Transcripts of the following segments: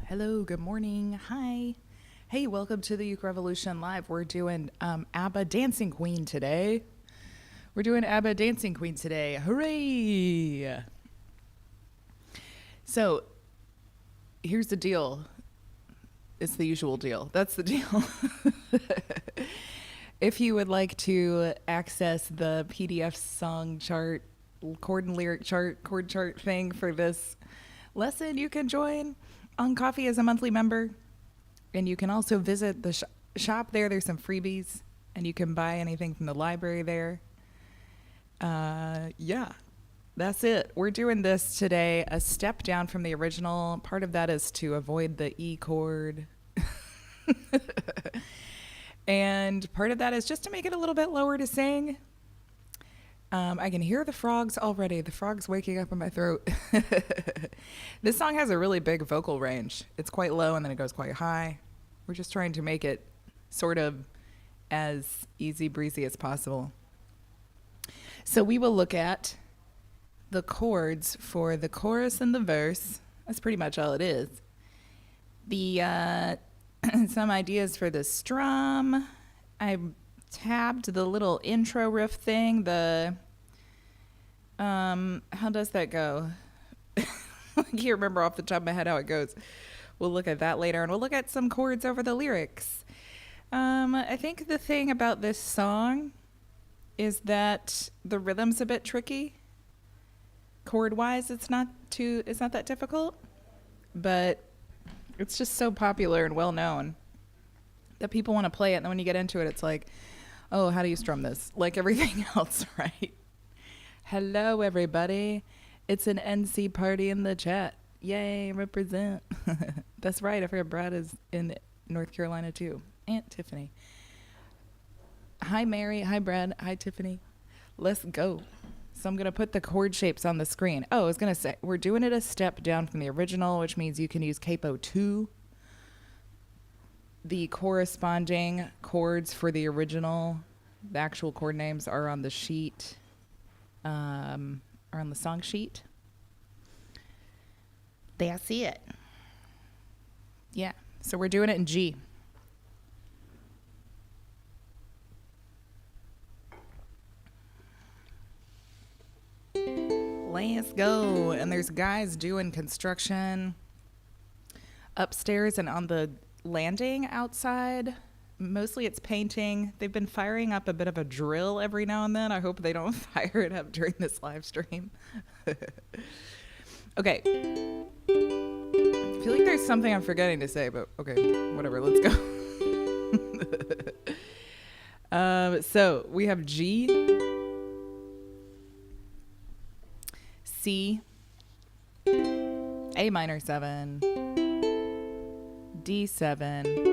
Hello, good morning. Hi. Hey, welcome to the Uke Revolution Live. We're doing ABBA Dancing Queen today. Hooray! So, here's the deal. It's the usual deal. That's the deal. If you would like to access the PDF song chart, chord and lyric chart, chord chart thing for this lesson, you can join on Coffee as a monthly member. And you can also visit the shop there. There's some freebies, and you can buy anything from the library there. Yeah, that's it. We're doing this today a step down from the original. Part of that is to avoid the E chord. And part of that is just to make it a little bit lower to sing. I can hear the frogs already. The frogs waking up in my throat. This song has a really big vocal range. It's quite low and then it goes quite high. We're just trying to make it sort of as easy breezy as possible. So we will look at the chords for the chorus and the verse. That's pretty much all it is. The some ideas for the strum. I tabbed the little intro riff thing. How does that go? I can't remember off the top of my head how it goes. We'll look at that later, and we'll look at some chords over the lyrics. I think the thing about this song is that the rhythm's a bit tricky. Chord-wise, it's not that difficult, but it's just so popular and well-known that people want to play it, and then when you get into it, it's like, oh, how do you strum this? Like everything else, right? Hello, everybody. It's an NC party in the chat. Yay, represent. That's right. I forgot Brad is in North Carolina, too. Aunt Tiffany. Hi, Mary. Hi, Brad. Hi, Tiffany. Let's go. So I'm going to put the chord shapes on the screen. Oh, I was going to say, we're doing it a step down from the original, which means you can use Capo 2. The corresponding chords for the original, the actual chord names are on the sheet, are on the song sheet. That's it. Yeah, so we're doing it in G. Let's go. And there's guys doing construction upstairs and on the landing outside. Mostly it's painting. They've been firing up a bit of a drill every now and then. I hope they don't fire it up during this live stream. Okay. I feel like there's something I'm forgetting to say, but okay, whatever, let's go. So we have G, C, A minor 7, D7.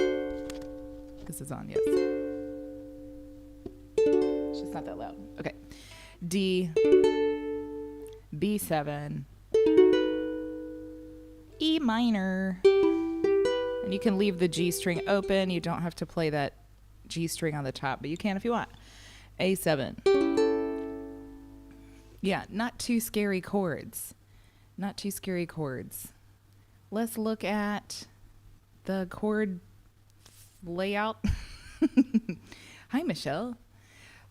This is on, yes. It's just not that loud. Okay. D, B7, E minor. And you can leave the G string open. You don't have to play that G string on the top, but you can if you want. A7. Yeah, not too scary chords. Not too scary chords. Let's look at the chord layout. Hi, Michelle.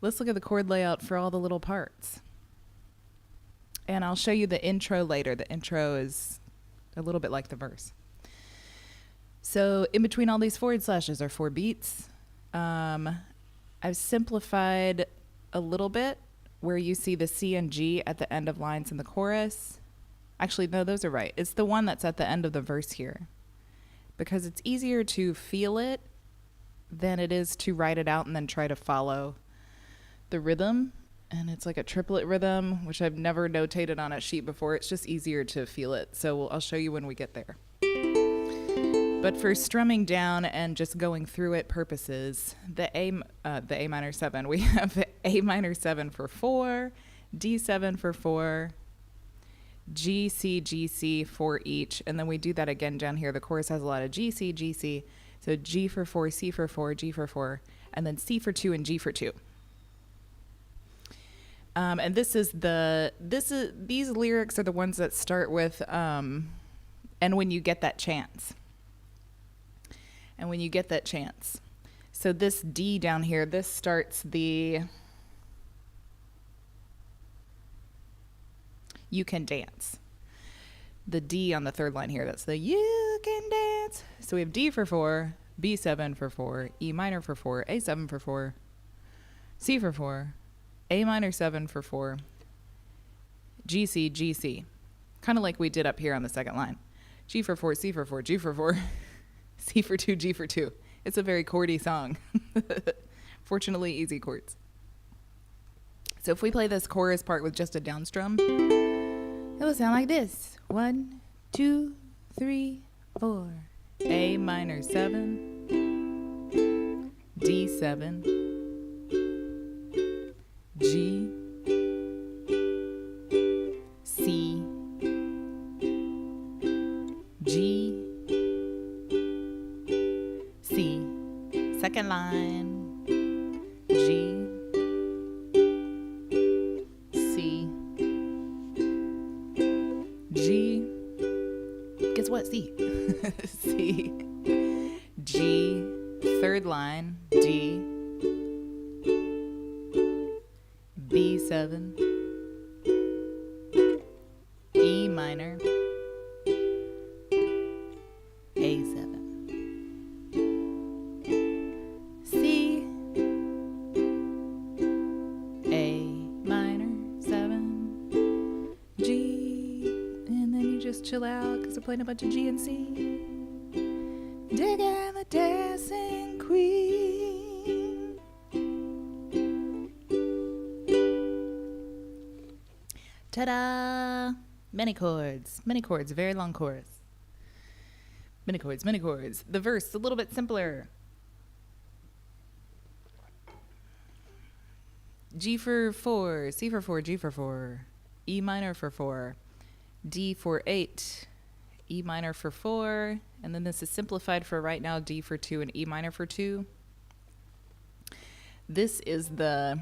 Let's look at the chord layout for all the little parts. And I'll show you the intro later. The intro is a little bit like the verse. So in between all these forward slashes are 4 beats. I've simplified a little bit where you see the C and G at the end of lines in the chorus. Actually, no, those are right. It's the one that's at the end of the verse here, because it's easier to feel it than it is to write it out and then try to follow the rhythm. And it's like a triplet rhythm, which I've never notated on a sheet before. It's just easier to feel it. So I'll show you when we get there. But for strumming down and just going through it purposes, the A minor 7, we have A minor 7 for 4, D7 for 4, G, C, G, C for each. And then we do that again down here. The chorus has a lot of G, C, G, C. So G for 4, C for 4, G for 4, and then C for 2 and G for 2. And these lyrics are the ones that start with, and when you get that chance. and when you get that chance. So this D down here, this starts the you can dance. The D on the third line here, that's the you can dance. So we have D for 4, B7 for 4, E minor for 4, A7 for 4, C for 4, A minor 7 for 4, G, C, G, C. Kind of like we did up here on the second line. G for 4, C for 4, G for 4, C for 2, G for 2. It's a very chordy song. Fortunately, easy chords. So if we play this chorus part with just a down strum, it will sound like this. 1, 2, 3, 4. A minor 7, D7, G, C, G, C. Second line, G, C, G. Guess what? C. C, G, third line, D, B7, E minor, A7, C, A minor 7, G, and then you just chill out because we're playing a bunch of G and C. Digging the dancing queen. Ta-da! Many chords, very long chorus. Many chords. The verse, a little bit simpler. G for 4, C for 4, G for 4, E minor for 4, D for 8, E minor for 4, and then this is simplified for right now, D for 2 and E minor for 2. This is the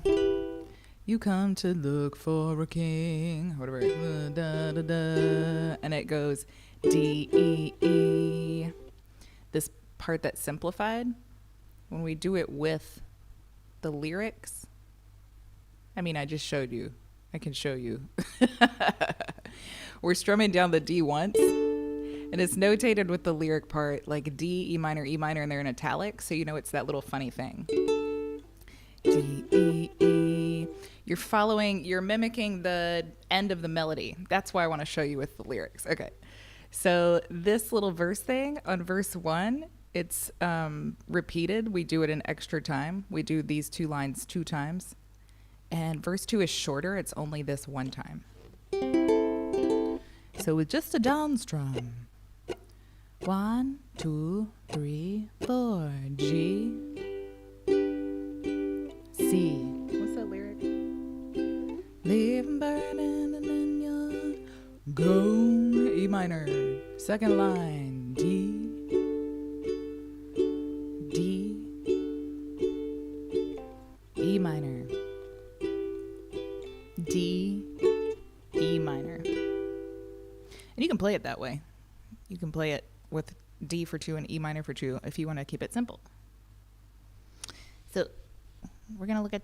you come to look for a king, whatever, da, da, da, and it goes D, E, E. This part that's simplified, when we do it with the lyrics, I mean, I just showed you. I can show you. We're strumming down the D once, and it's notated with the lyric part, like D, E minor, and they're in italics, so you know it's that little funny thing. D, E, E. You're mimicking the end of the melody. That's why I want to show you with the lyrics. Okay. So this little verse thing on verse 1, it's repeated. We do it an extra time. We do these 2 lines 2 times. And verse 2 is shorter. It's only this 1 time. So with just a down strum. 1, 2, 3, 4. G, C. What's that lyric? Leave 'em burning and then you'll go. E minor. Second line. D, D, E minor. D, E minor. And you can play it that way. You can play it with D for 2 and E minor for 2 if you want to keep it simple. So we're going to look at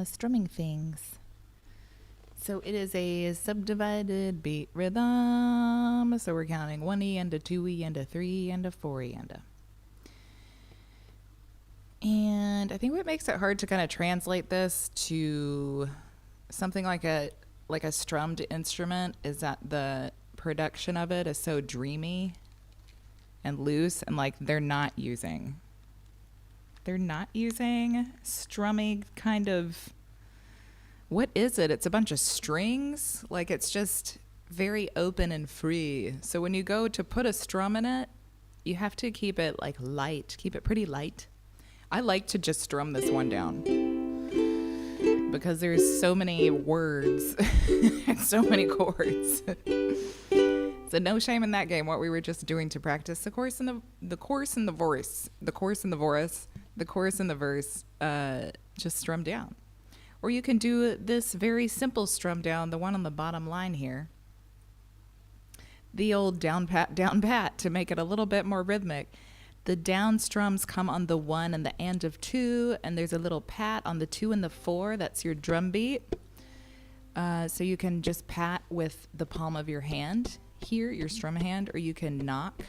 strumming things. So it is a subdivided beat rhythm. So we're counting 1E and a 2E and a 3 and a 4E and a. And I think what makes it hard to kind of translate this to something like a strummed instrument is that the production of it is so dreamy and loose, and like they're not using strummy kind of, what is it? It's a bunch of strings. Like it's just very open and free. So when you go to put a strum in it, you have to keep it like light, keep it pretty light. I like to just strum this one down because there's so many words and so many chords. So no shame in that game. What we were just doing to practice the chorus and the chorus and the verse, just strum down. Or you can do this very simple strum down, the one on the bottom line here. The old down pat to make it a little bit more rhythmic. The down strums come on the 1 and the and of 2, and there's a little pat on the 2 and the 4. That's your drum beat. So you can just pat with the palm of your hand here, your strum hand, or you can knock.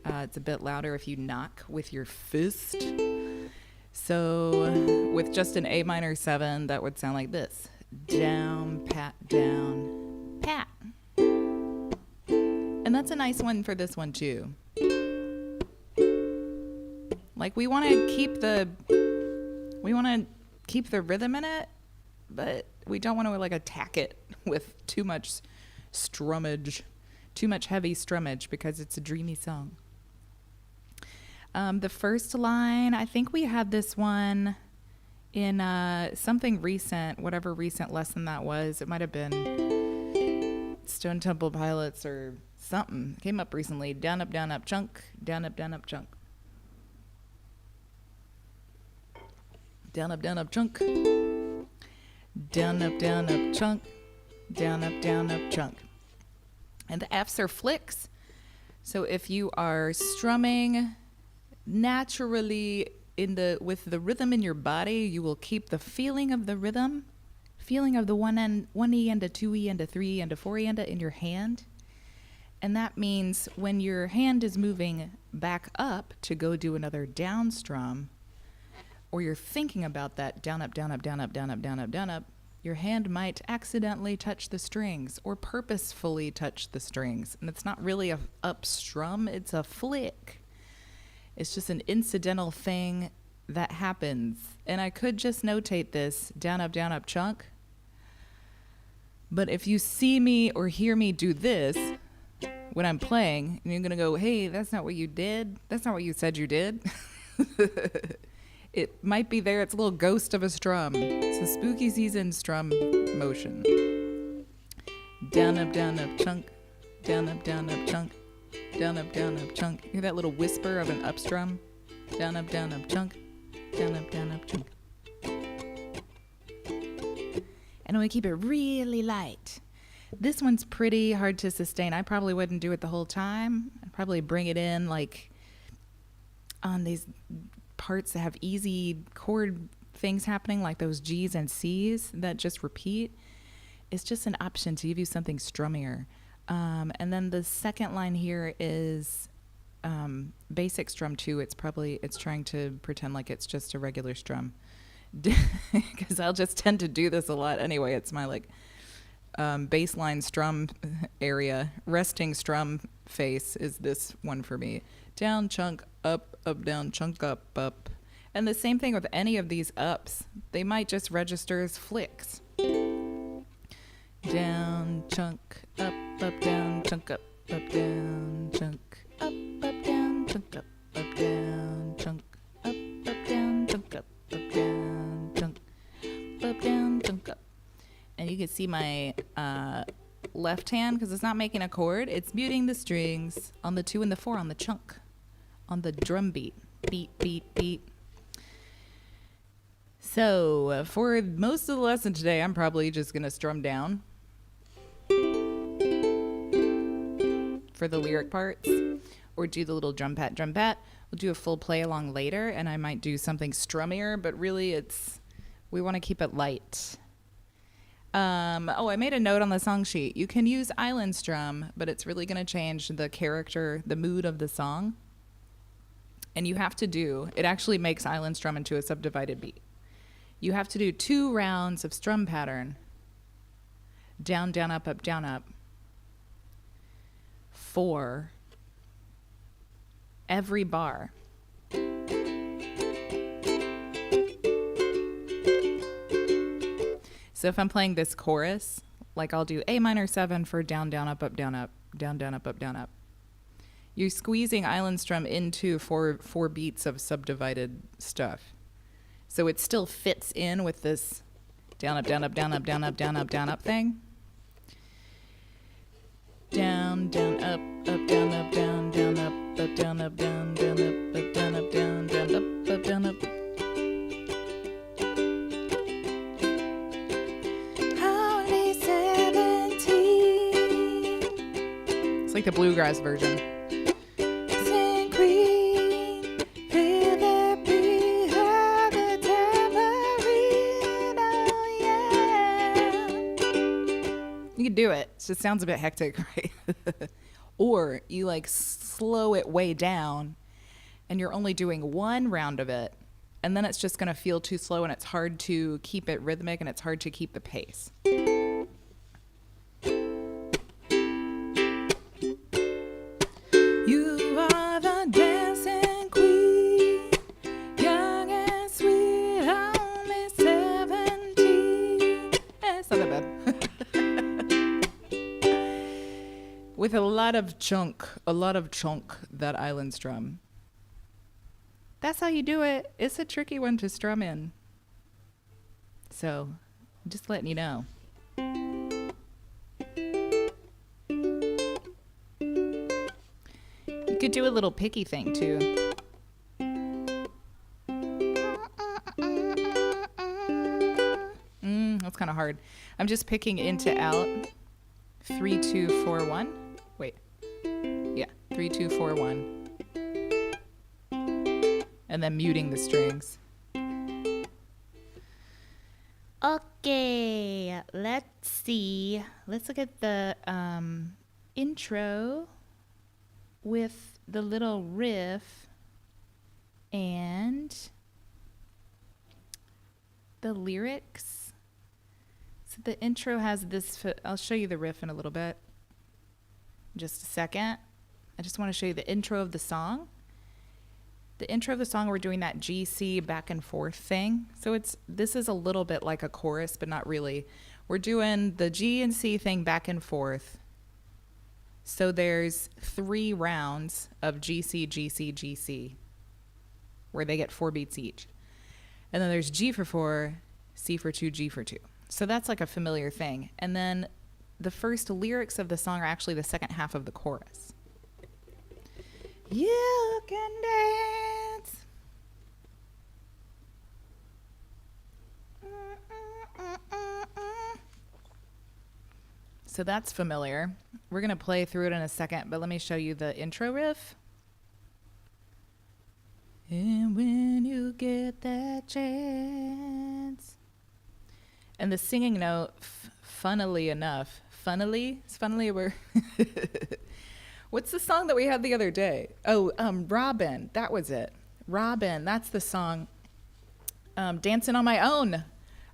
It's a bit louder if you knock with your fist. So with just an A minor 7, that would sound like this. Down, pat, pat. And that's a nice one for this one too. Like we want to keep the rhythm in it, but we don't want to like attack it with too much strummage, too much heavy strummage, because it's a dreamy song. The first line, I think we had this one in something recent, whatever recent lesson that was. It might have been Stone Temple Pilots or something. Came up recently. Down, up, chunk. Down, up, chunk. Down, up, chunk. Down, up, chunk. Down, up, chunk. And the F's are flicks. So if you are strumming naturally with the rhythm in your body, you will keep the feeling of the rhythm, feeling of the one E and a 2E and a 3E and a 4E and a in your hand. And that means when your hand is moving back up to go do another down strum, or you're thinking about that down, up, your hand might accidentally touch the strings or purposefully touch the strings. And it's not really a up strum, it's a flick. It's just an incidental thing that happens. And I could just notate this, down, up, chunk. But if you see me or hear me do this when I'm playing, and you're going to go, hey, that's not what you did. That's not what you said you did. It might be there. It's a little ghost of a strum. It's a spooky season strum motion. Down, up, chunk. Down, up, chunk. Down, up, chunk. Hear that little whisper of an up strum? Down, up, chunk. Down, up, chunk. And we keep it really light. This one's pretty hard to sustain. I probably wouldn't do it the whole time. I'd probably bring it in like on these parts that have easy chord things happening, like those G's and C's that just repeat. It's just an option to give you something strummier. And then the second line here is basic strum 2. It's trying to pretend like it's just a regular strum, because I'll just tend to do this a lot anyway. It's my like bass line strum area. Resting strum face is this one for me. Down, chunk, up, down, chunk, up. And the same thing with any of these ups. They might just register as flicks. Down, chunk, up, down, chunk, up, down, chunk, up, down, chunk, up, down, chunk, up, down, chunk, up, down, chunk, up, down, chunk, up. And you can see my left hand, because it's not making a chord, it's muting the strings on the 2 and the 4 on the chunk, on the drum beat. Beat. So for most of the lesson today, I'm probably just going to strum down for the lyric parts, or do the little drum pat. We'll do a full play along later, and I might do something strummier, but really we want to keep it light. I made a note on the song sheet. You can use island strum, but it's really going to change the character, the mood of the song. And you have to it actually makes island strum into a subdivided beat. You have to do 2 rounds of strum pattern. Down, up, down, up. For every bar. So if I'm playing this chorus, like I'll do A minor 7 for down, up, down, up, down, up, down, up. You're squeezing island strum into four beats of subdivided stuff. So it still fits in with this down, up thing. Down, up, down, up, down, up, down, up, down, up, down, down, up, down, up, down, up, down, up, down, up. Holy 17. It's like the bluegrass version. Sing Queen. can do it. It just sounds a bit hectic, right? Or you like slow it way down and you're only doing one round of it, and then it's just going to feel too slow and it's hard to keep it rhythmic and it's hard to keep the pace. You are the dancing queen, young and sweet, only 17. It's not that bad. With a lot of chunk, that island strum. That's how you do it. It's a tricky one to strum in. So, just letting you know. You could do a little picky thing too. That's kind of hard. I'm just picking into out. 3, 2, 4, 1. Wait. Yeah, 3, 2, 4, 1. And then muting the strings. Okay, let's see. Let's look at the intro with the little riff and the lyrics. So the intro has this, I'll show you the riff in a little bit. Just a second. I just want to show you the intro of the song. The intro of the song, we're doing that G-C back and forth thing. So this is a little bit like a chorus, but not really. We're doing the G and C thing back and forth. So there's 3 rounds of G-C, G-C, G-C, where they get 4 beats each. And then there's G for 4, C for 2, G for 2. So that's like a familiar thing. And then the first lyrics of the song are actually the second half of the chorus. You can dance. So that's familiar. We're going to play through it in a second, but let me show you the intro riff. And when you get that chance. And the singing note, funnily enough, it's funnily a word. What's the song that we had the other day? Oh, Robin. That was it. Robin. That's the song. Dancing on My Own.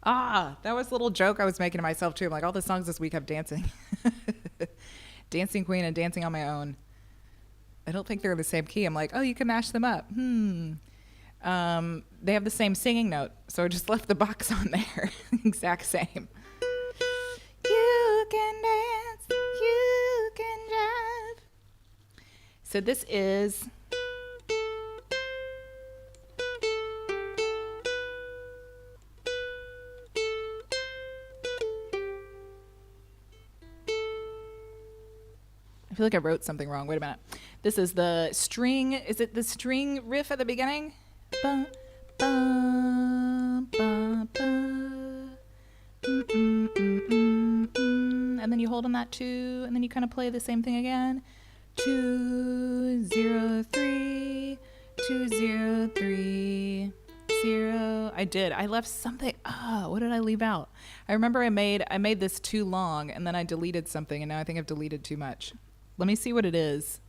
Ah, that was a little joke I was making to myself too. I'm like, all the songs this week have dancing. Dancing Queen and Dancing on My Own. I don't think they're the same key. I'm like, oh, you can mash them up. They have the same singing note, so I just left the box on there. Exact same. You can dance. You can jive. So this is I feel like I wrote something wrong. Wait a minute. This is the string. Is it the string riff at the beginning? Ba, ba, ba, ba. And then you hold on that 2, and then you kind of play the same thing again. 2, 0, 3, 2, 0, 3, 0. I left something. What did I leave out? I remember I made this too long, and then I deleted something, and now I think I've deleted too much. Let me see what it is.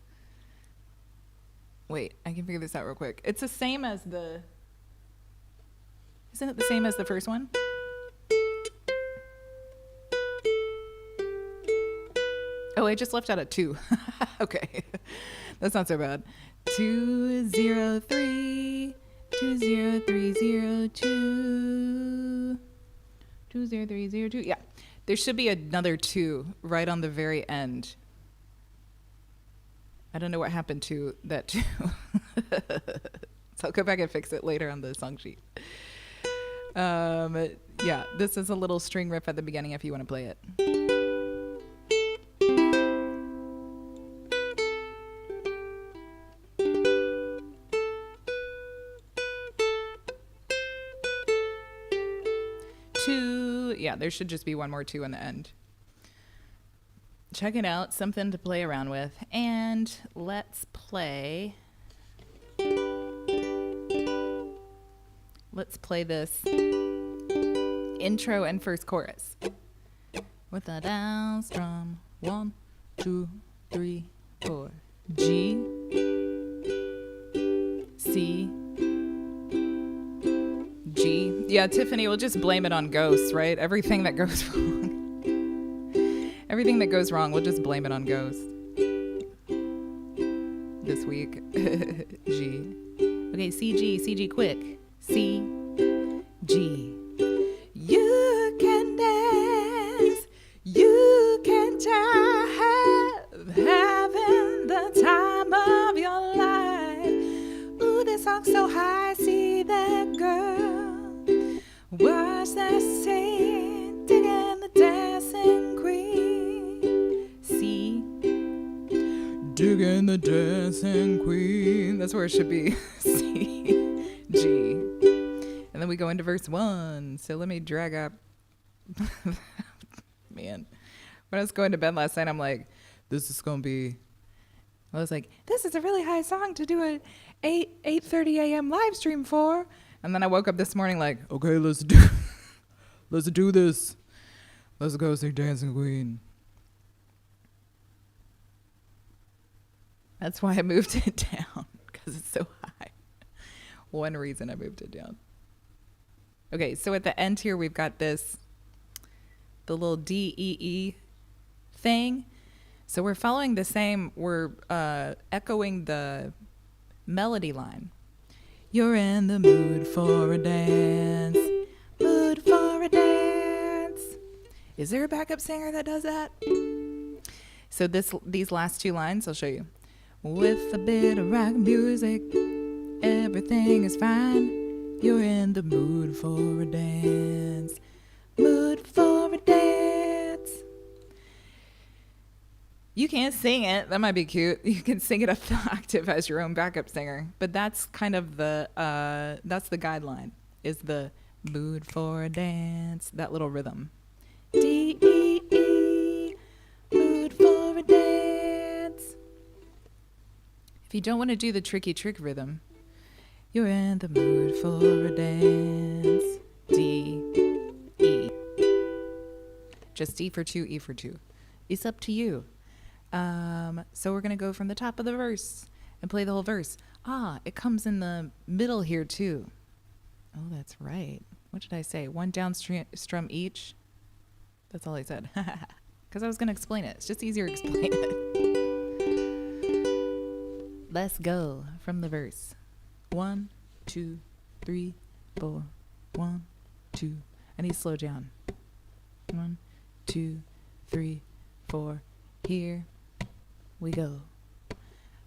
Wait, I can figure this out real quick. It's the same as the... Isn't it the same as the first one? Oh, I just left out a 2. Okay. That's not so bad. 2, 0, 3, 2, 0, 3, 0, 2. 2, 0, 3, 0, 2. Yeah. There should be another 2 right on the very end. I don't know what happened to that 2. So I'll go back and fix it later on the song sheet. Yeah, this is a little string riff at the beginning if you want to play it. Yeah, there should just be one more 2 in the end. Check it out, something to play around with. And let's play this intro and first chorus. with a down strum. 1, 2, 3, 4. G, C, G. Yeah, Tiffany, we'll just blame it on ghosts, right? Everything that goes wrong. Everything that goes wrong, we'll just blame it on ghosts. This week. G. Okay, C, G, quick. C, G. You can dance, you can jive, having the time of your life. Ooh, this song's so high, see that girl. Watch that scene, digging the dancing queen. C, digging the dancing queen. That's where it should be. C, G. And then we go into verse 1. So let me drag up. Man, when I was going to bed last night, I'm like, this is going to be, I was like, this is a really high song to do an 8:30 a.m. live stream for. And then I woke up this morning like, okay, let's do this. Let's go see Dancing Queen. That's why I moved it down, because it's so high. One reason I moved it down. Okay, so at the end here, we've got the little D, E, E thing. So we're following the same, we're echoing the melody line. You're in the mood for a dance, mood for a dance. Is there a backup singer that does that? So these last two lines, I'll show you. With a bit of rock music, everything is fine. You're in the mood for a dance, mood for a dance. You can't sing it. That might be cute. You can sing it up the octave as your own backup singer. But that's kind of that's the guideline, is the mood for a dance, that little rhythm. D, E, E, mood for a dance. If you don't want to do the tricky trick rhythm, you're in the mood for a dance. D, E. Just D for 2, E for 2. It's up to you. So we're going to go from the top of the verse and play the whole verse. It comes in the middle here too. Oh, that's right. What did I say? 1 down strum each? That's all I said. Because I was going to explain it. It's just easier to explain it. Let's go from the verse. 1, 2, 3, 4. 1, 2. I need to slow down. 1, 2, 3, 4. Here we go.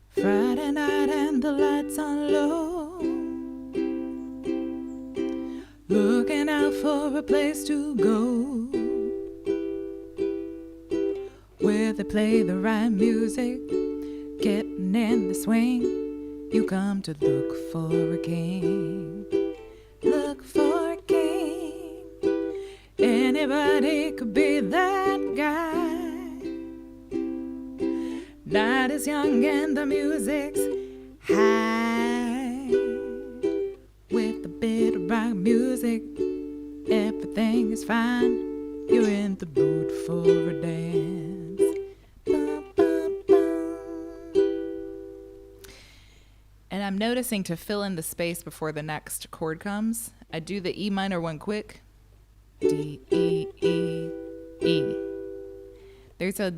Friday night and the lights on low. Looking out for a place to go where they play the right music, getting in the swing. You come to look for a king. Look for a king. Anybody could be that guy. Night is young and the music's high. With a bit of rock music, everything is fine. You're in the mood for a dance. Bum, bum, bum. And I'm noticing to fill in the space before the next chord comes, I do the E minor one quick. D, E, E, E. There's a...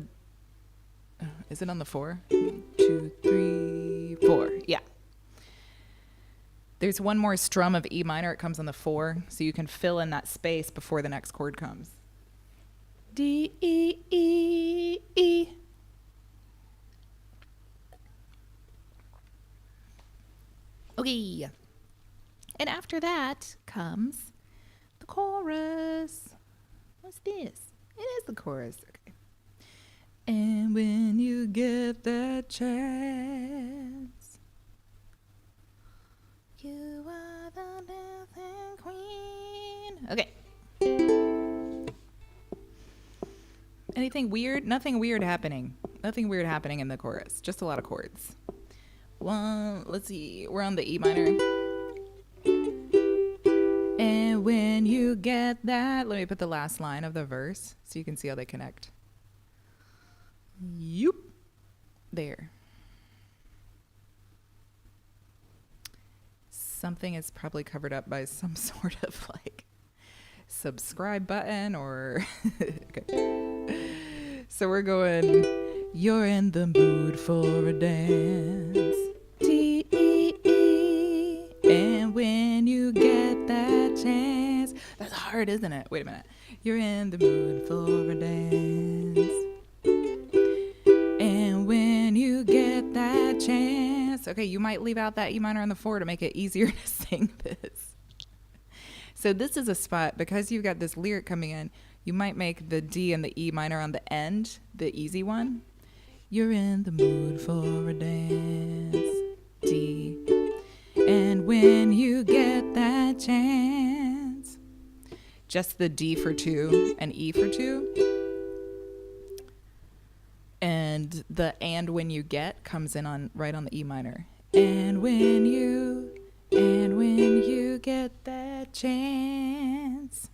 is it on the 4? 2, 3, 4. Yeah. There's one more strum of E minor. It comes on the 4, so you can fill in that space before the next chord comes. D, E, E, E. Okay. And after that comes the chorus. What's this? It is the chorus. Okay. And when you get that chance, you are the dancing queen. Okay. Anything weird? Nothing weird happening. Nothing weird happening in the chorus. Just a lot of chords. Let's see. We're on the E minor. And when you get that, let me put the last line of the verse so you can see how they connect. Yup. There. Something is probably covered up by some sort of like subscribe button or okay. So we're going, you're in the mood for a dance. T-E-E. And when you get that chance. That's hard, isn't it? Wait a minute. You're in the mood for a dance. And when you get that chance. Okay, you might leave out that E minor on the 4 to make it easier to sing this. So this is a spot, because you've got this lyric coming in, you might make the D and the E minor on the end, the easy one. You're in the mood for a dance, D. And when you get that chance, just the D for 2 and E for 2. And the and when you get comes in on right on the E minor. And when you get that chance.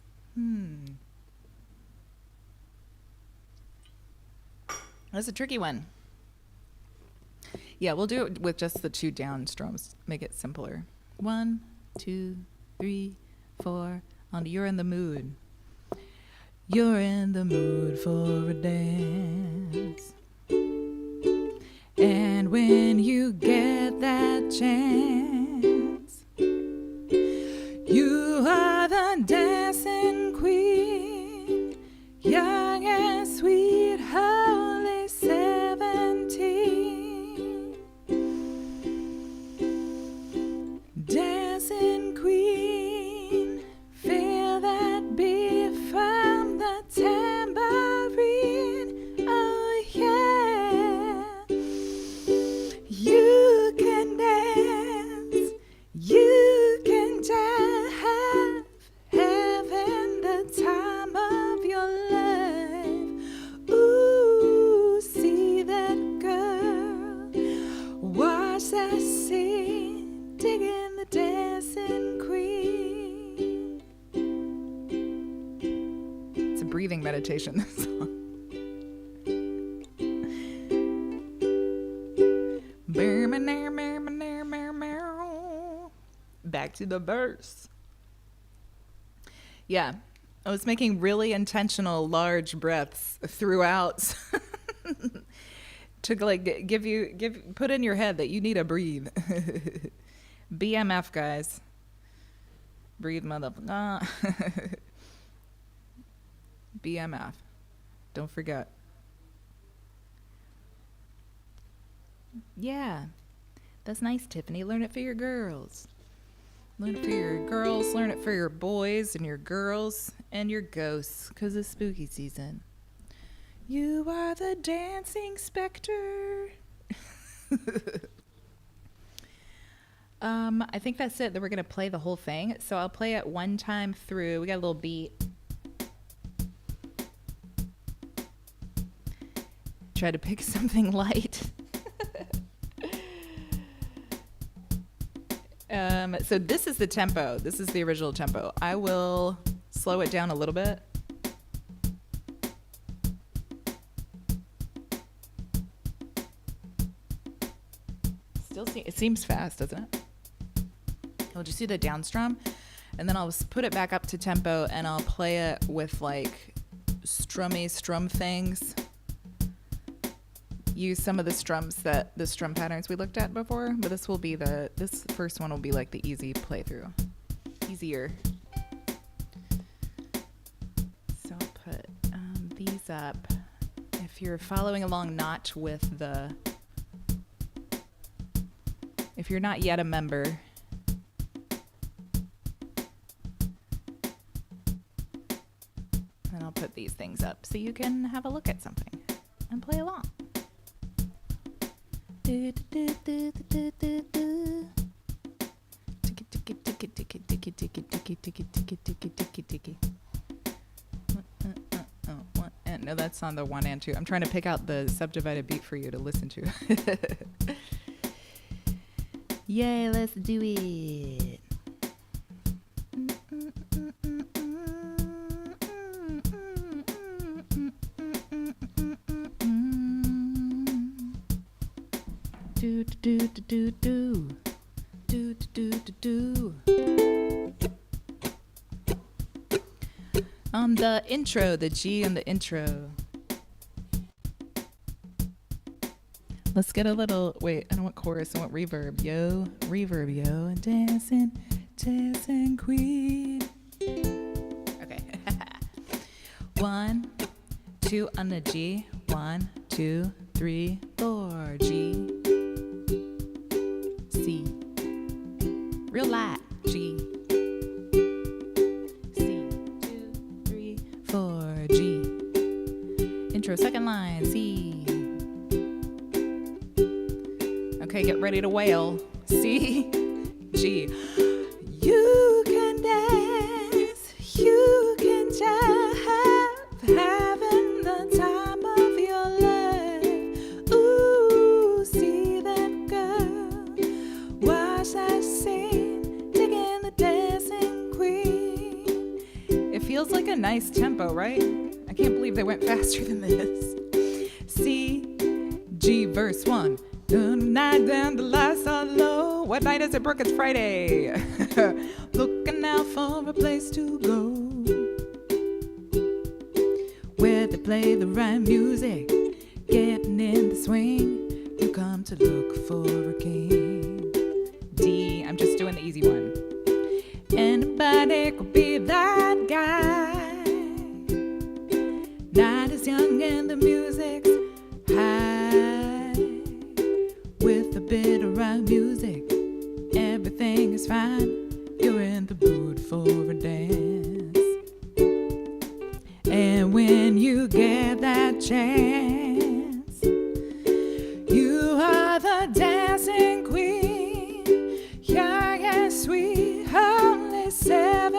That's a tricky one. Yeah, we'll do it with just the 2 down strums. Make it simpler. 1, 2, 3, 4. On you're in the mood. You're in the mood for a dance. And when you get that chance, you are the dancing queen, young and sweet, holy 17. Dancing queen, feel that beat from the tambourine. Oh yeah, you can dance, you can have having the time of your life. Ooh, see that girl, watch that scene, digging the dancing queen. It's a breathing meditation, this song. Back to the verse. Yeah, I was making really intentional large breaths throughout to like put in your head that you need to breathe. BMF, guys. Breathe, motherfucker. BMF. Don't forget. Yeah, that's nice, Tiffany. Learn it for your girls. Learn it for your girls. Learn it for your boys and your girls and your ghosts, 'cause it's spooky season. You are the dancing specter. I think that's it. That we're gonna play the whole thing. So I'll play it one time through. We got a little beat. Try to pick something light. So this is the tempo. This is the original tempo. I will slow it down a little bit. It seems fast, doesn't it? I'll just do the down strum, and then I'll put it back up to tempo, and I'll play it with like strum things. Use some of the strum patterns we looked at before, but this first one will be like the easy playthrough. Easier. So I'll put these up. If you're following along if you're not yet a member, then I'll put these things up so you can have a look at something and play along. No, that's on the 1 and 2. I'm trying to pick out the subdivided beat for you to listen to. Yay, let's do it. do do do do do do do do do. On the intro, the G on the intro. Let's get a little, wait, I don't want chorus, I want reverb, yo. Reverb, yo. Dancing, dancing queen. Okay. 1, 2 on the G. 1, 2, 3, 4. G, C. Real light, G. C, 2, 3, 4. G. Intro, second line, C. Okay, get ready to wail. C, G. You can dance, you can jive, having the time of your life. Ooh, see that girl, watch that scene, digging the dancing queen. It feels like a nice tempo, right? I can't believe they went faster than this. C, G, verse 1. Night down, the lights are low. What night is it, Brooke? It's Friday. Looking out for a place to go where they play the right music, getting in the swing. You come to look for a king. D, I'm just doing the easy one. Anybody could be that guy. Night is young and the music's high. With a bit of right music, everything is fine. You're in the mood for a dance. And when you get that chance, you are the dancing queen, young and sweet, only 17.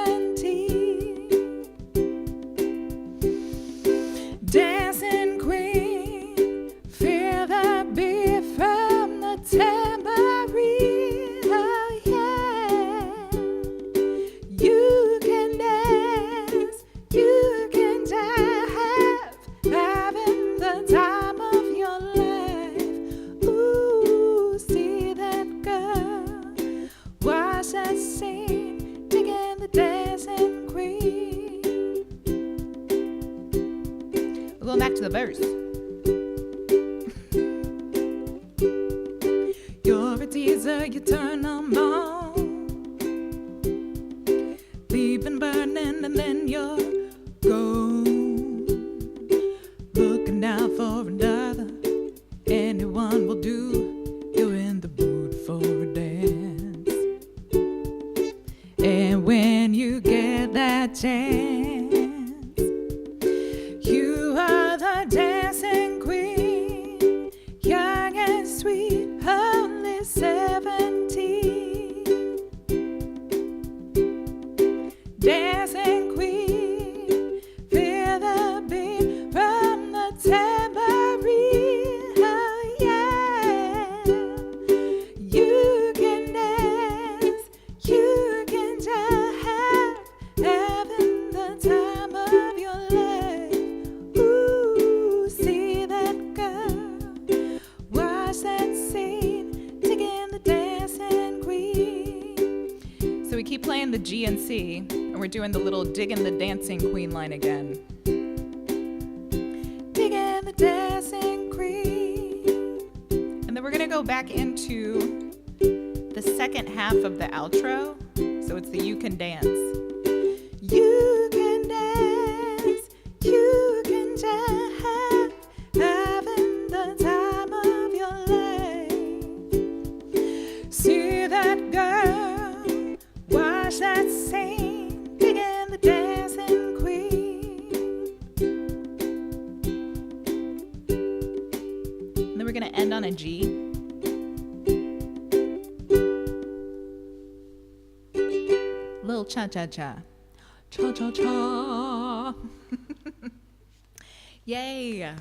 Dancing queen, feel the beat from the tambourine, oh yeah. You can dance, you can jive, having the time of your life. Ooh, see that girl, watch that scene, digging the dancing queen. We're going back to the verse. You're a teaser, you turn them on, leaving burning and then you're gone. Looking down for another, anyone will do. You're in the mood for a dance. And when you get that chance, you are the dancing queen, young and sweet, only 17. Dancing queen, feel the beat from the tambourine, oh yeah. You can dance, you can jive, having the time of your life. Ooh, see that girl, watch that scene, digging the dancing queen. So we keep playing the G and C, and we're doing the little digging the dancing queen line again. Digging the dancing queen. And then we're gonna go back into the second half of the outro. So it's the you can dance. You can dance, you can jive, having the time of your life. See that girl, watch that scene, digging the dancing queen. And then we're gonna end on a G. Little cha-cha-cha. Cha-cha-cha. Yay.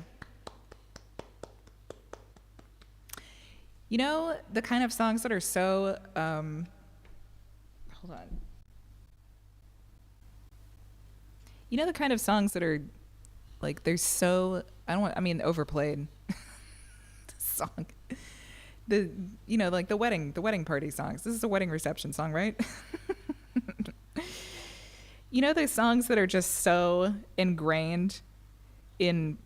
You know, the kind of songs that are so, hold on. You know the kind of songs that are, like, they're so, overplayed. The song. the like the wedding party songs. This is a wedding reception song, right? Those songs that are just so ingrained in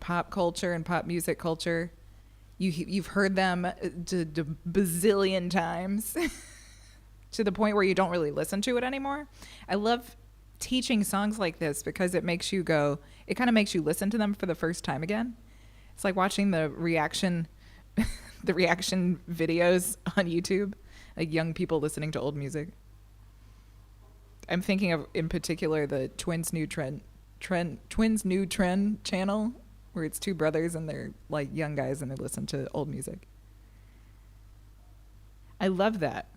pop culture and pop music culture. You've heard them a bazillion times to the point where you don't really listen to it anymore. I love teaching songs like this because it makes you go, it kind of makes you listen to them for the first time again. It's like watching the reaction videos on YouTube, like young people listening to old music. I'm thinking of, in particular, the Twins New Trend channel, where it's two brothers and they're like young guys and they listen to old music. I love that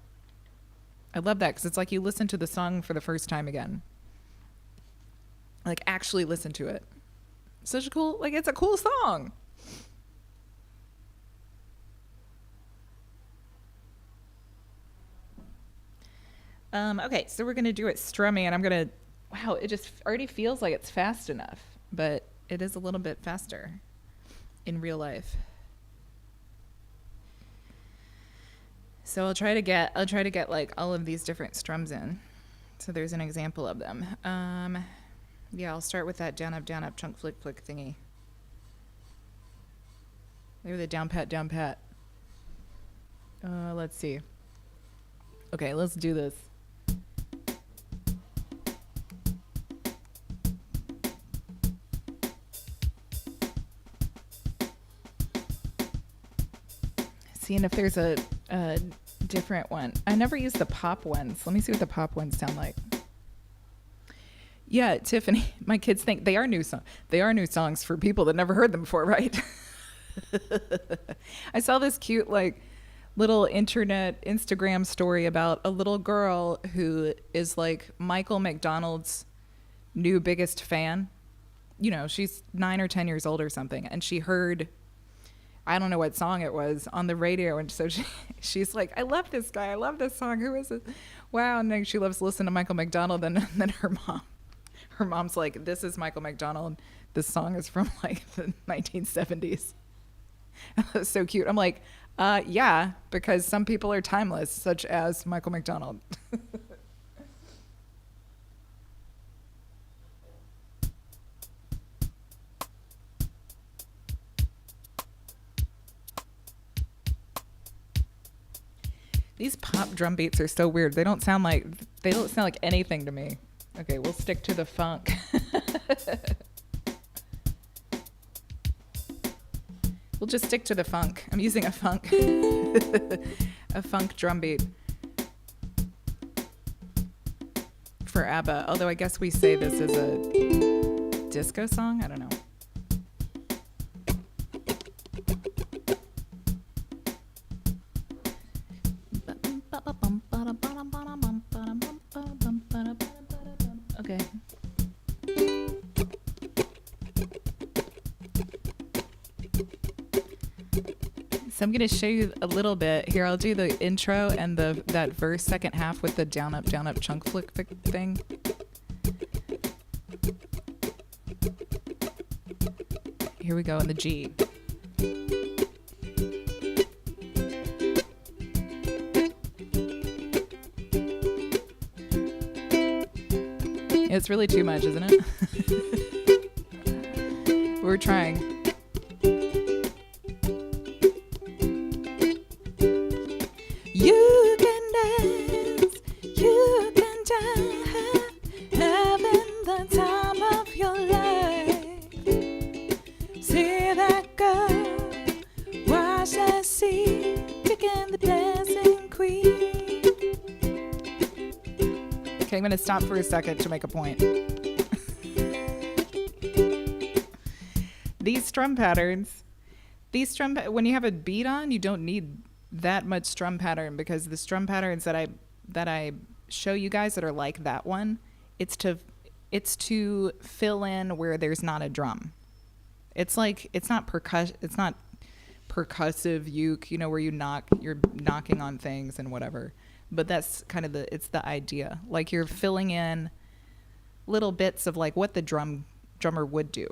because it's like you listen to the song for the first time again. Like actually listen to it. Such a cool, like it's a cool song. Okay, so we're going to do it strummy, and I'm going to, wow, it just already feels like it's fast enough, but it is a little bit faster in real life. So I'll try to get like all of these different strums in. So there's an example of them. Yeah, I'll start with that down up, chunk flick thingy. There, the down pat. Let's see. Okay, let's do this. Seeing if there's a different one. I never use the pop ones. Let me see what the pop ones sound like. Yeah, Tiffany, my kids think they are new songs. They are new songs for people that never heard them before, right? I saw this cute like little internet Instagram story about a little girl who is like Michael McDonald's new biggest fan. She's 9 or 10 years old or something, and she heard, I don't know what song it was, on the radio, and so she's like, I love this guy, I love this song, who is it? Wow. And then she loves to listen to Michael McDonald, and then her mom's like, this is Michael McDonald, this song is from like the 1970s. That was so cute. I'm like, yeah, because some people are timeless, such as Michael McDonald. These pop drum beats are so weird. They don't sound like anything to me. Okay, we'll stick to the funk. We'll just stick to the funk. I'm using a funk drum beat for ABBA. Although I guess we say this is a disco song. I don't know. Okay. So I'm going to show you a little bit here. I'll do the intro and that verse second half with the down up chunk flick thing. Here we go in the G. It's really too much, isn't it? We're trying. You can dance, you can dance, having the time of your life. See that girl, watch that see, taking the dancing queen. Okay, I'm going to stop for a second to make a point. These strum patterns, when you have a beat on, you don't need that much strum pattern, because the strum patterns that I show you guys that are like that one, it's to fill in where there's not a drum. It's like it's not percussive uke, where you're knocking on things and whatever. But that's kind of it's the idea. Like you're filling in little bits of like what the drummer would do.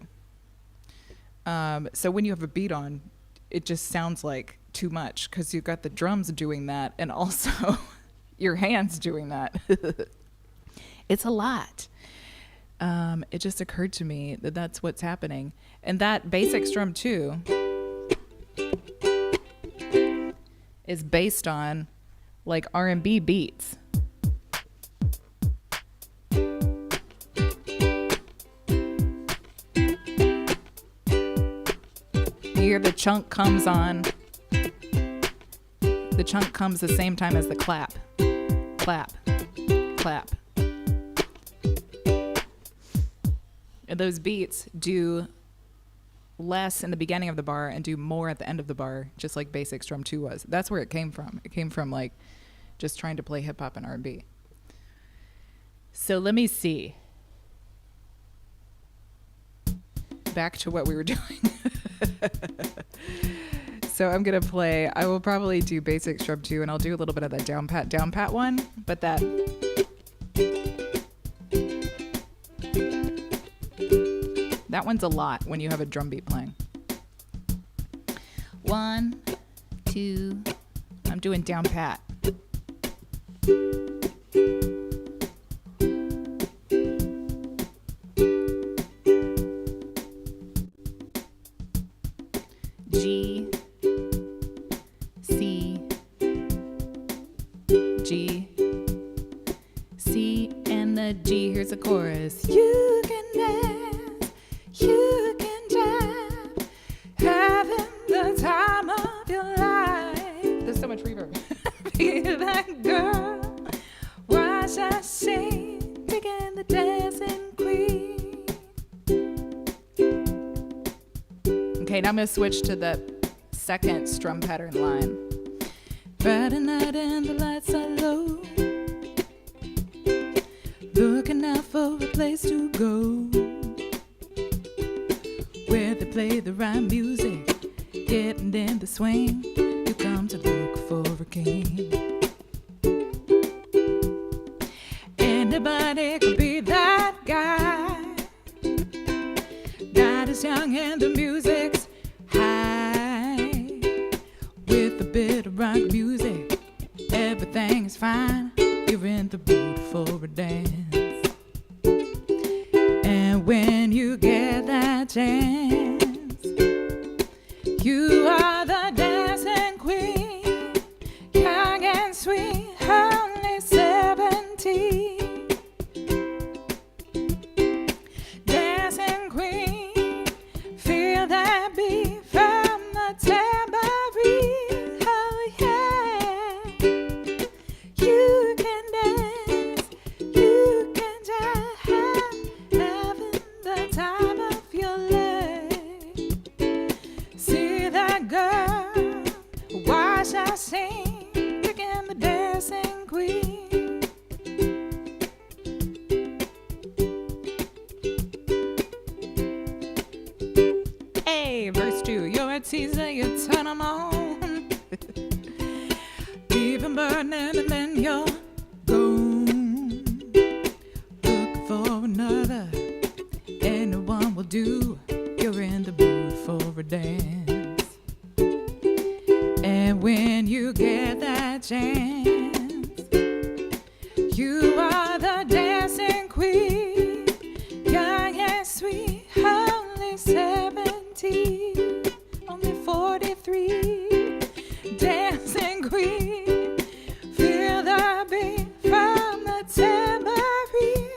So when you have a beat on, it just sounds like too much because you've got the drums doing that and also your hands doing that. It's a lot. It just occurred to me that that's what's happening. And that basic strum too is based on like R&B beats. Here the chunk comes on. The chunk comes the same time as the clap. Clap. Clap. And those beats do less in the beginning of the bar and do more at the end of the bar, just like basic strum 2 was. That's where it came from. It came from like just trying to play hip hop and R&B. So let me see. Back to what we were doing. So I'm gonna play, I will probably do basic strum 2 and I'll do a little bit of that down pat one, but that one's a lot when you have a drum beat playing. 1, 2, I'm doing down pat. G, C, G, C, and the G. Here's a chorus. You can dance, you can jam, having the time of your life. There's so much reverb. Feel that girl, watch us sing, picking the dancing queen. Okay, now I'm going to switch to the second strum pattern line. Friday night and the lights are low, looking out for a place to go, where they play the right music, getting in the swing. You come to look for a king. Anybody could be that guy. God is young and the music's high. With a bit of rock music, everything is fine. You're in the mood for a dance. And when you get that chance, you are the dancing queen, young and sweet, only 17. Dancing queen, feel that beat from the tambourine. Oh yeah, you can dance, you can jive, having the time of your life. See that girl, watch her sing, picking the dancing queen. Hey, verse 2, you're a teaser, you turn 'em on. Even burning and then you're gone. Looking for another, anyone will do. You're in the mood for a dance. And when you get that chance, you are the dancing queen, young and sweet, only 17, only 43. Dancing queen, feel the beat from the tambourine.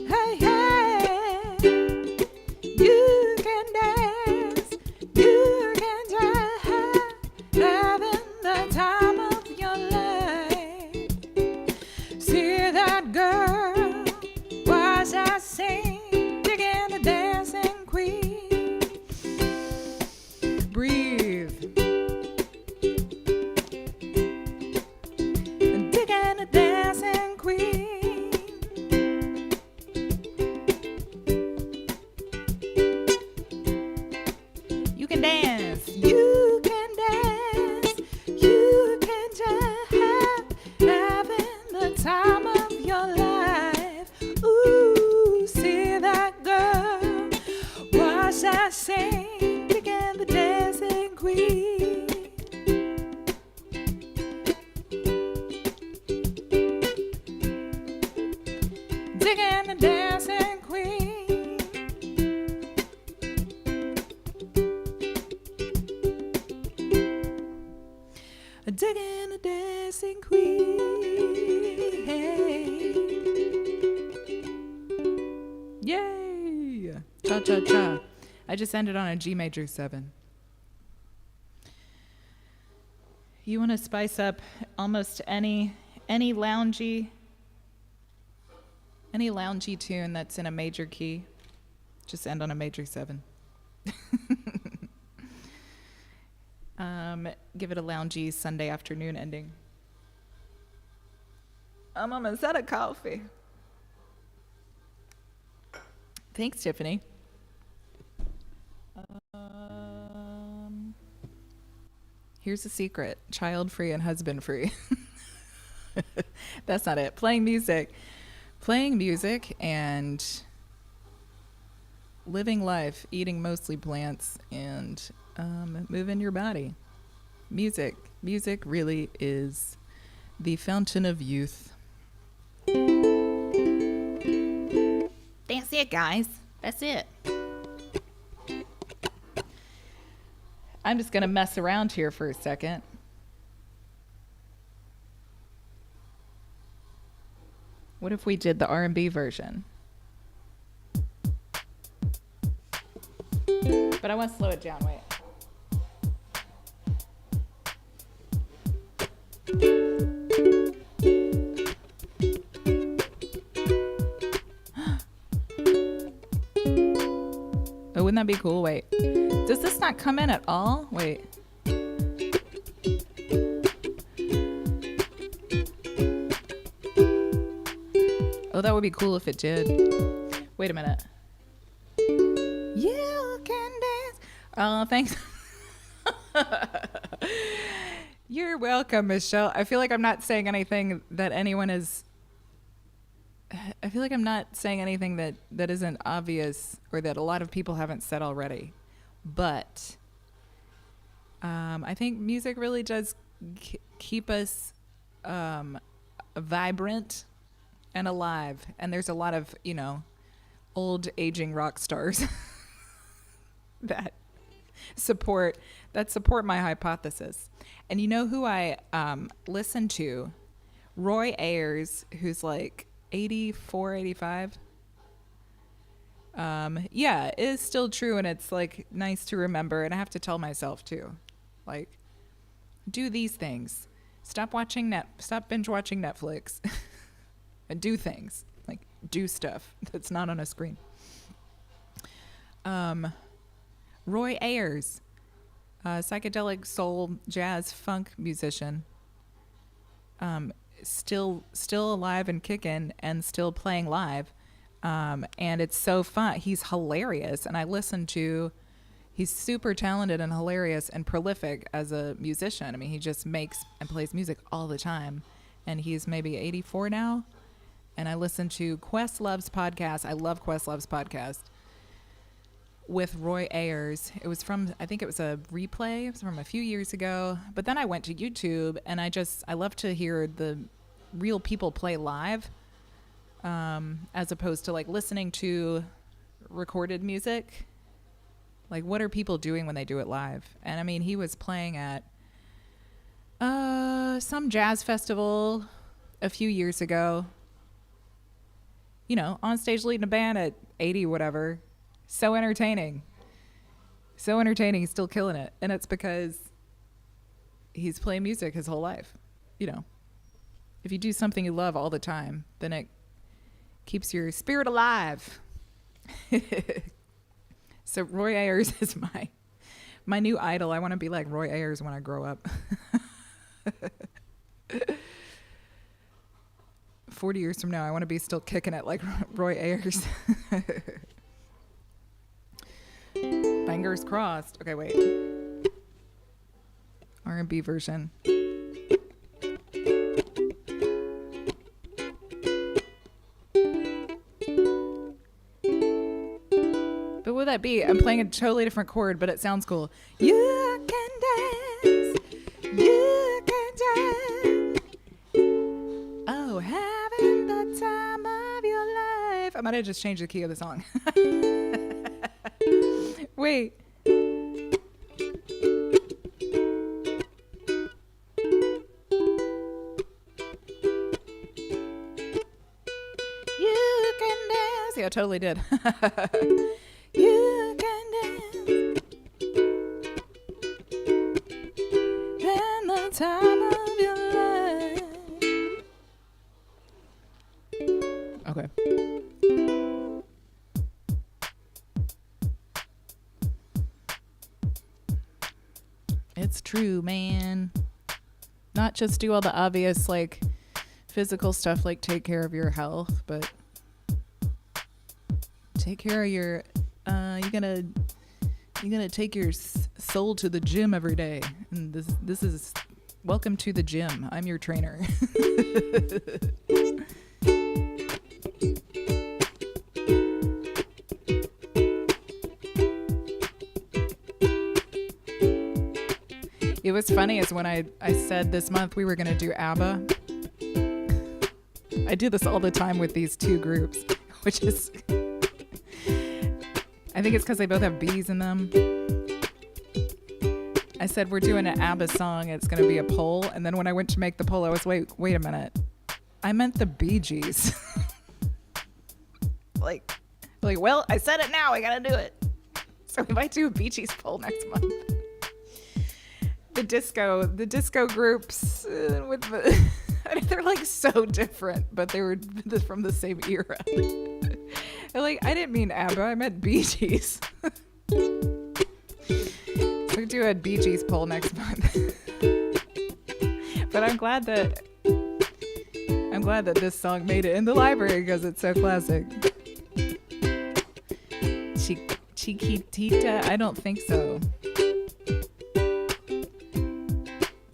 Hey, yeah, you can dance, you can jive, having the time of your life. See that girl, watch her sing, digging the dancing queen. Breathe. Digging the dancing queen. You can dance, you can dance, you can jive, having the time of your life. Ooh, see that girl, watch her sing, digging the dancing queen. cha cha cha. I just ended on a G major 7. You want to spice up almost any loungy tune that's in a major key, just end on a major 7. Give it a loungy Sunday afternoon ending. I'm almost out of coffee. Thanks, Tiffany. Here's a secret: child-free and husband-free. That's not it. Playing music and living life, eating mostly plants, and moving your body. Music really is the fountain of youth. That's it, guys. That's it. I'm just going to mess around here for a second. What if we did the R&B version? But I want to slow it down. Wait. Oh, wouldn't that be cool? Wait. Does this not come in at all? Wait. Oh, that would be cool if it did. Wait a minute. You can dance. Oh, thanks. You're welcome, Michelle. I feel like I'm not saying anything that anyone is... I feel like I'm not saying anything that isn't obvious or that a lot of people haven't said already. But I think music really does keep us vibrant and alive. And there's a lot of, old aging rock stars that support my hypothesis. And you know who I listen to? Roy Ayers, who's like 84, 85. Yeah, it is still true, and it's like nice to remember. And I have to tell myself too, like, do these things. Stop binge watching Netflix, and do things. Like, do stuff that's not on a screen. Roy Ayers, psychedelic soul jazz funk musician. Still alive and kicking and still playing live. And it's so fun. He's hilarious. And he's super talented and hilarious and prolific as a musician. I mean, he just makes and plays music all the time. And he's maybe 84 now. And I listen to Questlove's podcast. I love Questlove's podcast with Roy Ayers. It was I think it was a replay. It was from a few years ago. But then I went to YouTube, and I love to hear the real people play live, as opposed to like listening to recorded music. Like, what are people doing when they do it live? And I mean, he was playing at some jazz festival a few years ago, on stage leading a band at 80, whatever. So entertaining. He's still killing it. And it's because he's playing music his whole life. If you do something you love all the time, then it keeps your spirit alive. So Roy Ayers is my new idol. I want to be like Roy Ayers when I grow up. 40 years from now, I want to be still kicking it like Roy Ayers. Fingers crossed. Okay, wait. R&B version. But what would that be? I'm playing a totally different chord, but it sounds cool. You can dance. You can dance. Oh, having the time of your life. I might have just changed the key of the song. Wait. You can dance. Yeah, I totally did. You It's true, man. Not just do all the obvious, like, physical stuff, like take care of your health, but take care of your, you're gonna take your soul to the gym every day. And this is, welcome to the gym. I'm your trainer. It was funny is when I said this month we were going to do ABBA. I do this all the time with these two groups, which is, I think it's because they both have B's in them. I said we're doing an ABBA song. It's going to be a poll. And then when I went to make the poll, I was, wait a minute. I meant the Bee Gees. like, well, I said it now. I got to do it. So we might do a Bee Gees poll next month. The disco groups with the, they're like so different, but they were from the same era. Like, I didn't mean ABBA, I meant Bee Gees. We do a Bee Gees poll next month. But I'm glad that this song made it in the library because it's so classic. Chiquitita, I don't think so.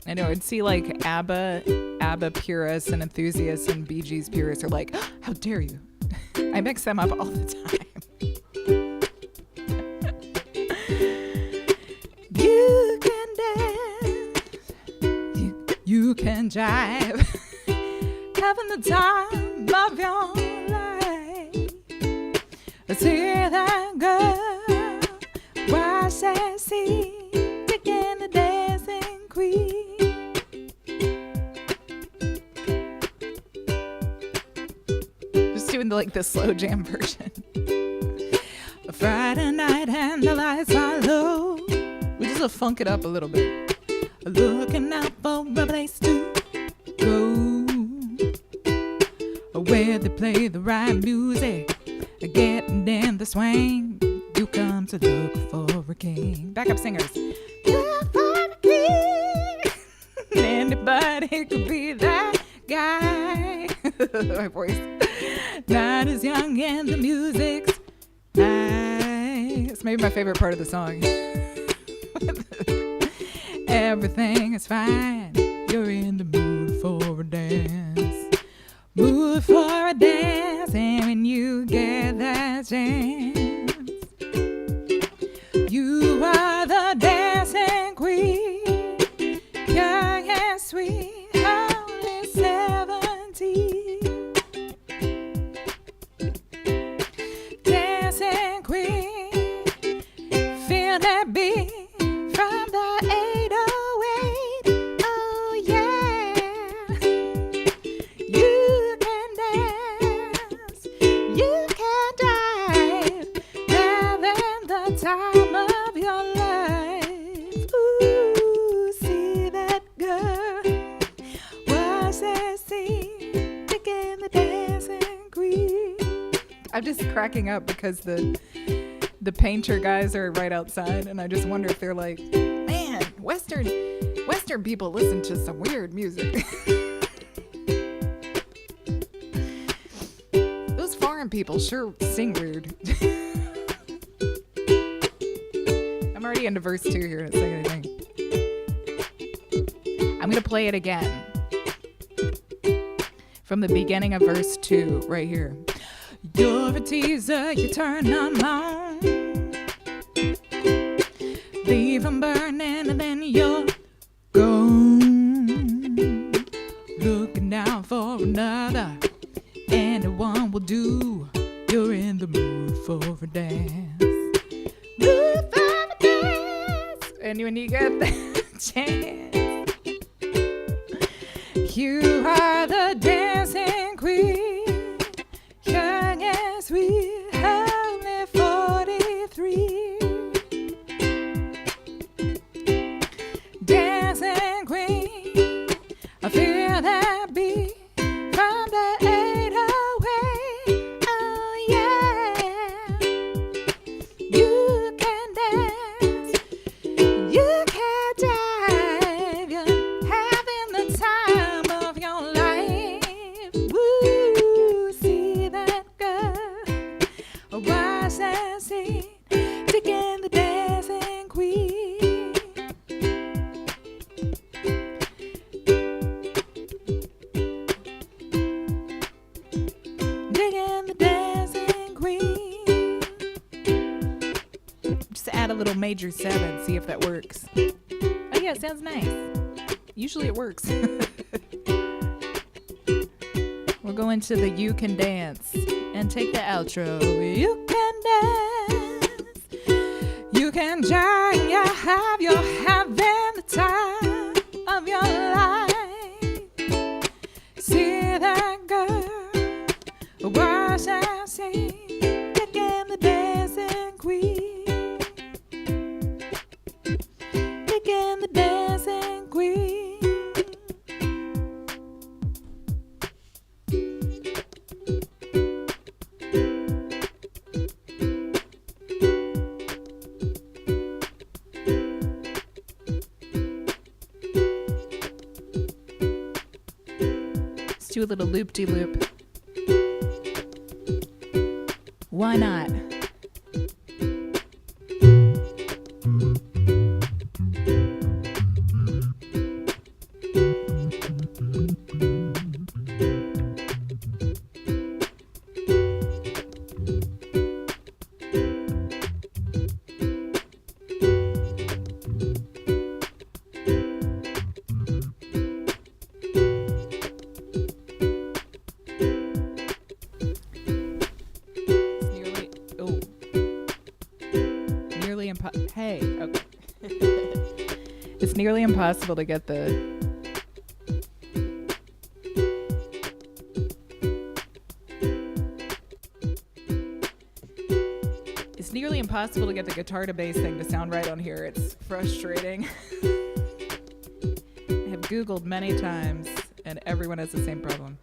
I know, I'd see like ABBA purists and enthusiasts and Bee Gees purists are like, oh, how dare you? I mix them up all the time. You can dance, you can jive, having the time of your life. See that girl, watch that scene, taking the dancing queen. Doing like the slow jam version. A Friday night and the lights are low. We just funk it up a little bit. Looking out for a place to go, where they play the right music, getting in the swing. You come to look for a king. Backup singers. Look for a king. Anybody could be that guy. My voice. Not as young and the music's high. It's maybe my favorite part of the song. Everything is fine. You're in the mood for a dance. Mood for a dance. And when you get that chance, you are the dancing queen. Young and sweet, only 17. Feel that beat from the 808. Oh yeah, you can dance, you can dive, having the time of your life. Ooh, see that girl, watch that scene, picking the dancing queen. I'm just cracking up because the painter guys are right outside, and I just wonder if they're like, man, Western people listen to some weird music. Those foreign people sure sing weird. I'm already into verse 2 here, not saying anything. I'm gonna play it again from the beginning of verse 2 right here. You're a teaser, you turn them on, leave them burning, and then you're gone. Looking out for another, anyone will do. You're in the mood for a dance. Mood for a dance. And when you get that chance, you are the dancing queen. Young and sweet, only 43. Dancing queen, I feel that beat from the 808. Oh yeah, you can dance, you can dance. add a little major 7, see if that works. Oh yeah, it sounds nice. Usually it works. We'll go into the You Can Dance and take the outro. You can dance. You can join. You're having the time of your life. See that girl, watch and see. Again, the dancing queen. Again, the dancing queen. Let's do a little loop-de-loop. Why not? Hey, okay. It's nearly impossible to get the... It's nearly impossible to get the guitar to bass thing to sound right on here. It's frustrating. I have Googled many times, and everyone has the same problem.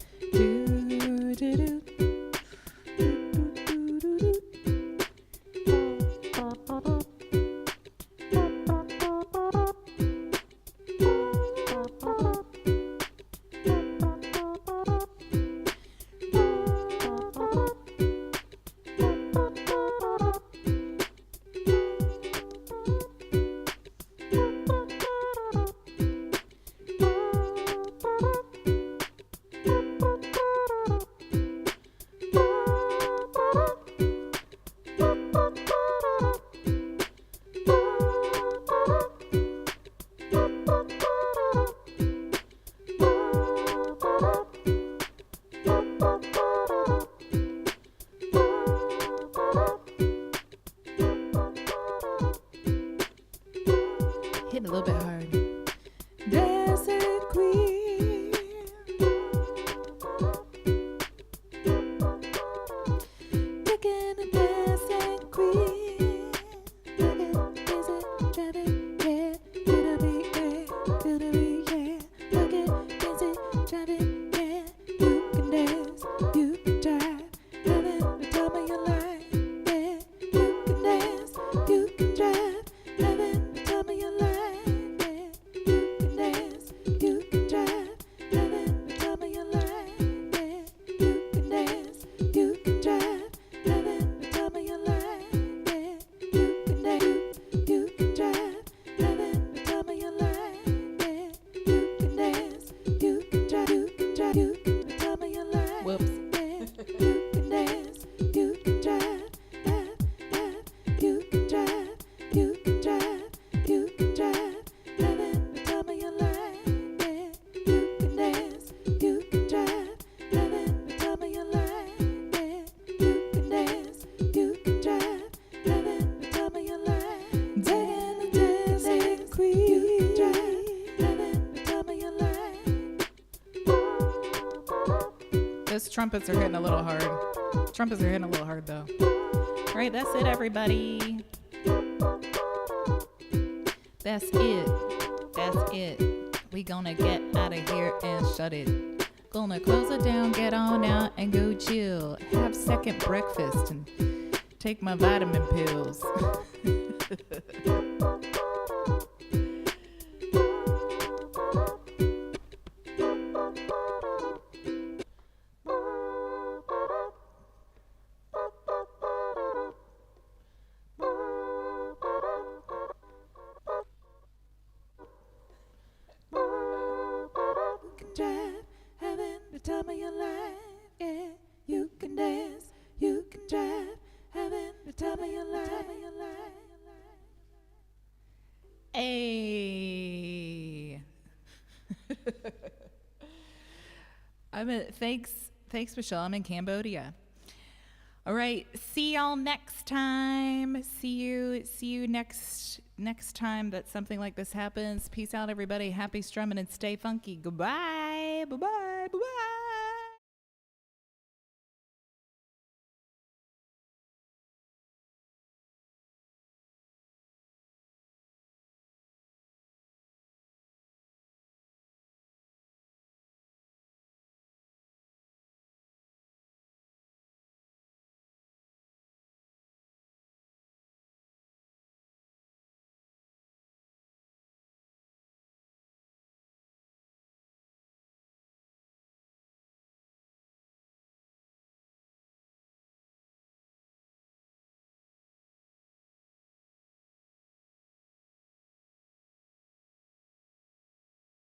Hitting a little bit hard. Dancing queen. Picking a dancing queen. Dancing, driving, yeah. Gonna be, yeah. Gonna be, yeah. Dancing, driving, yeah. You can dance, you can drive. Having the time of your life, yeah. You can dance, you can drive. Having the time of your life. Those trumpets are hitting a little hard. Trumpets are hitting a little hard though. All right, that's it, everybody. That's it. That's it. We gonna get out of here and shut it. Gonna close it down, get on out and go chill. Have second breakfast and take my vitamin pills. Having the time of your life, yeah. You can dance, you can drive, having the time of your life. Hey. Thanks, Michelle. I'm in Cambodia. All right. See y'all next time. See you next time that something like this happens. Peace out, everybody. Happy strumming and stay funky. Goodbye. Bye-bye. Bye-bye.